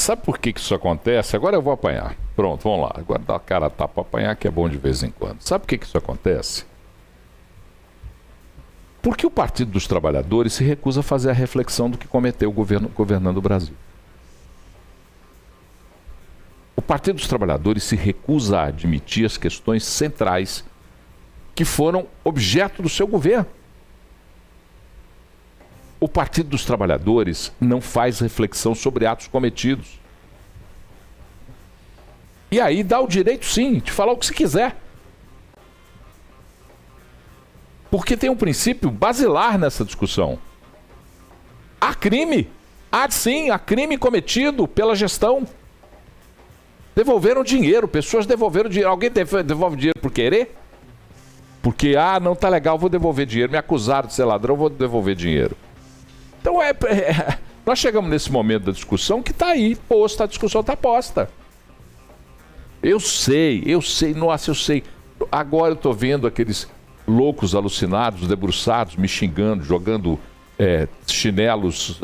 sabe por que isso acontece? Agora eu vou apanhar. Pronto, vamos lá. Agora dá a cara a tapa para apanhar, que é bom de vez em quando. Sabe por que isso acontece? Porque o Partido dos Trabalhadores se recusa a fazer a reflexão do que cometeu o governo governando o Brasil. O Partido dos Trabalhadores se recusa a admitir as questões centrais que foram objeto do seu governo. O Partido dos Trabalhadores não faz reflexão sobre atos cometidos. E aí dá o direito, sim, de falar o que se quiser. Porque tem um princípio basilar nessa discussão. Há crime. Há sim, há crime cometido pela gestão. Devolveram dinheiro, pessoas devolveram dinheiro. Alguém devolve dinheiro por querer? Porque, não tá legal, vou devolver dinheiro. Me acusaram de ser ladrão, vou devolver dinheiro. Então, nós chegamos nesse momento da discussão que está aí posta, a discussão está posta. Eu sei, nossa, eu sei. Agora eu estou vendo aqueles loucos alucinados, debruçados, me xingando, jogando chinelos,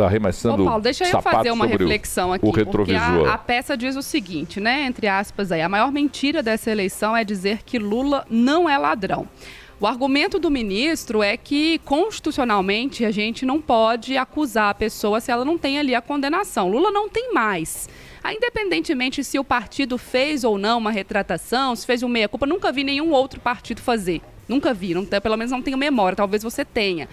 arremessando Paulo, deixa eu fazer uma reflexão aqui, o retrovisor. Porque a peça diz o seguinte, né, entre aspas aí, a maior mentira dessa eleição é dizer que Lula não é ladrão. O argumento do ministro é que, constitucionalmente, a gente não pode acusar a pessoa se ela não tem ali a condenação. Lula não tem mais. Independentemente se o partido fez ou não uma retratação, se fez um meia-culpa, nunca vi nenhum outro partido fazer. Nunca vi, pelo menos não tenho memória, talvez você tenha.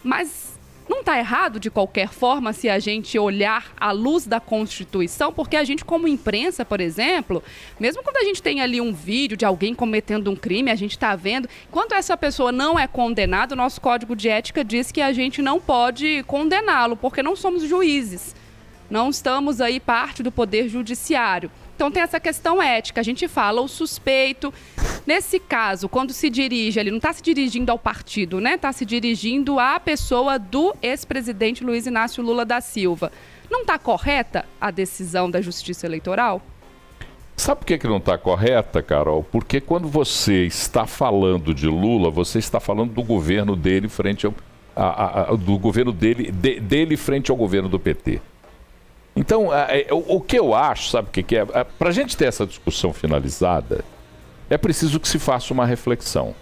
Mas não está errado, de qualquer forma, se a gente olhar à luz da Constituição, porque a gente, como imprensa, por exemplo, mesmo quando a gente tem ali um vídeo de alguém cometendo um crime, a gente está vendo, enquanto essa pessoa não é condenada, o nosso Código de Ética diz que a gente não pode condená-lo, porque não somos juízes, não estamos aí parte do Poder Judiciário. Então tem essa questão ética, a gente fala o suspeito. Nesse caso, quando se dirige, ele não está se dirigindo ao partido, né? Está se dirigindo à pessoa do ex-presidente Luiz Inácio Lula da Silva. Não está correta a decisão da Justiça Eleitoral? Sabe por que não está correta, Carol? Porque quando você está falando de Lula, você está falando do governo dele frente ao do governo dele frente ao governo do PT. Então, o que eu acho, sabe o que é? Para a gente ter essa discussão finalizada, é preciso que se faça uma reflexão.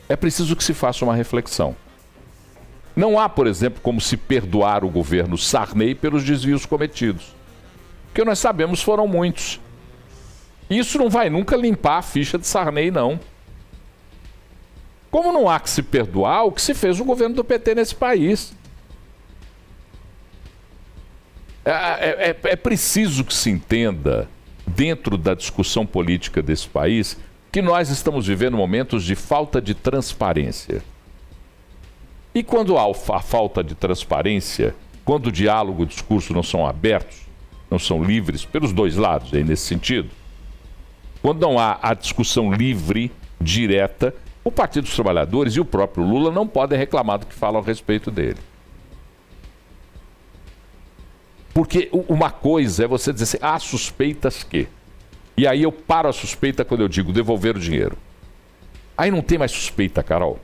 É preciso que se faça uma reflexão. Não há, por exemplo, como se perdoar o governo Sarney pelos desvios cometidos. Porque nós sabemos foram muitos. Isso não vai nunca limpar a ficha de Sarney, não. Como não há que se perdoar o que se fez o governo do PT nesse país. É preciso que se entenda, dentro da discussão política desse país, que nós estamos vivendo momentos de falta de transparência. E quando há a falta de transparência, quando o diálogo e o discurso não são abertos, não são livres, pelos dois lados, aí nesse sentido, quando não há a discussão livre, direta, o Partido dos Trabalhadores e o próprio Lula não podem reclamar do que falam a respeito dele. Porque uma coisa é você dizer assim, há suspeitas que... E aí eu paro a suspeita quando eu digo devolver o dinheiro. Aí não tem mais suspeita, Carol.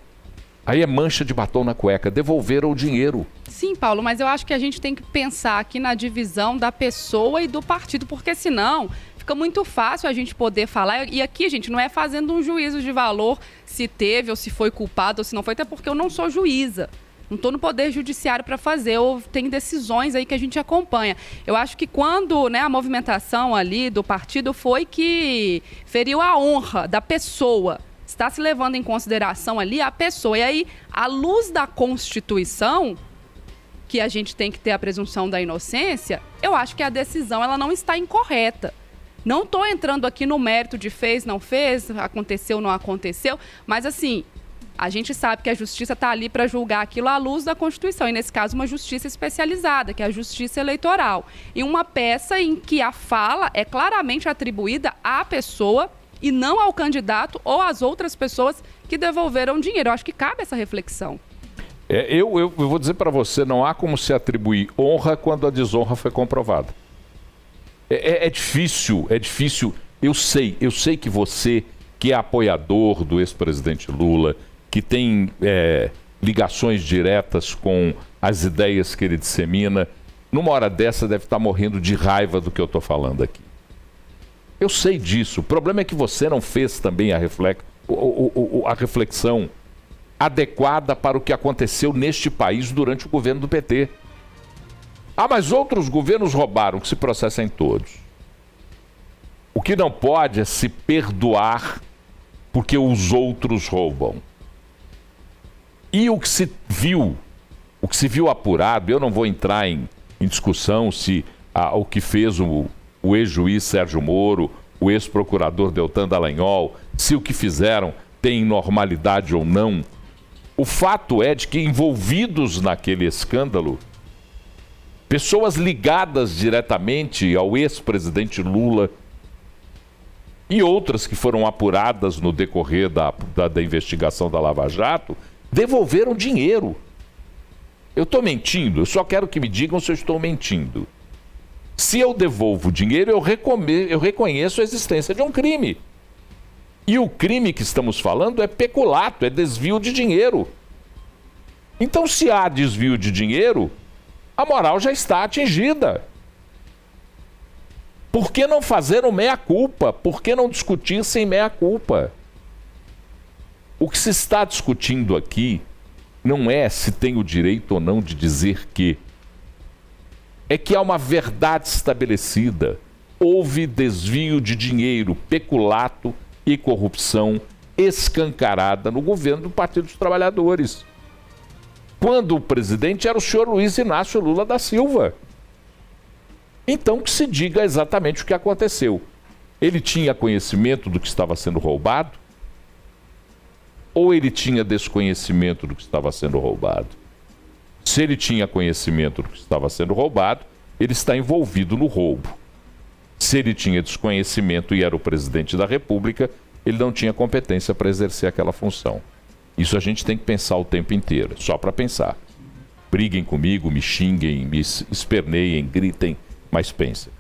Aí é mancha de batom na cueca, devolveram o dinheiro. Sim, Paulo, mas eu acho que a gente tem que pensar aqui na divisão da pessoa e do partido, porque senão fica muito fácil a gente poder falar. E aqui, gente, não é fazendo um juízo de valor se teve ou se foi culpado ou se não foi, até porque eu não sou juíza. Não estou no Poder Judiciário para fazer, ou tem decisões aí que a gente acompanha. Eu acho que quando, né, a movimentação ali do partido foi que feriu a honra da pessoa, está se levando em consideração ali a pessoa. E aí, à luz da Constituição, que a gente tem que ter a presunção da inocência, eu acho que a decisão ela não está incorreta. Não estou entrando aqui no mérito de fez, não fez, aconteceu, não aconteceu, mas assim... A gente sabe que a justiça está ali para julgar aquilo à luz da Constituição, e nesse caso uma justiça especializada, que é a justiça eleitoral. E uma peça em que a fala é claramente atribuída à pessoa e não ao candidato ou às outras pessoas que devolveram dinheiro. Eu acho que cabe essa reflexão. Eu vou dizer para você, não há como se atribuir honra quando a desonra foi comprovada. É difícil. Eu sei que você, que é apoiador do ex-presidente Lula, que tem ligações diretas com as ideias que ele dissemina, numa hora dessa, deve estar morrendo de raiva do que eu estou falando aqui. Eu sei disso. O problema é que você não fez também a reflexão adequada para o que aconteceu neste país durante o governo do PT. Ah, mas outros governos roubaram, que se processem todos. O que não pode é se perdoar porque os outros roubam. E o que se viu apurado, eu não vou entrar em discussão se o que fez o ex-juiz Sérgio Moro, o ex-procurador Deltan Dallagnol, se o que fizeram tem normalidade ou não. O fato é de que envolvidos naquele escândalo, pessoas ligadas diretamente ao ex-presidente Lula e outras que foram apuradas no decorrer da investigação da Lava Jato, devolveram dinheiro. Eu estou mentindo? Eu só quero que me digam se eu estou mentindo. Se eu devolvo dinheiro, eu reconheço a existência de um crime. E o crime que estamos falando é peculato, é desvio de dinheiro. Então, se há desvio de dinheiro, a moral já está atingida. Por que não fazer um meia-culpa? Por que não discutir sem meia-culpa? O que se está discutindo aqui não é se tem o direito ou não de dizer que. É que há uma verdade estabelecida. Houve desvio de dinheiro, peculato e corrupção escancarada no governo do Partido dos Trabalhadores. Quando o presidente era o senhor Luiz Inácio Lula da Silva. Então que se diga exatamente o que aconteceu. Ele tinha conhecimento do que estava sendo roubado? Ou ele tinha desconhecimento do que estava sendo roubado? Se ele tinha conhecimento do que estava sendo roubado, ele está envolvido no roubo. Se ele tinha desconhecimento e era o presidente da República, ele não tinha competência para exercer aquela função. Isso a gente tem que pensar o tempo inteiro, só para pensar. Briguem comigo, me xinguem, me esperneiem, gritem, mas pensem.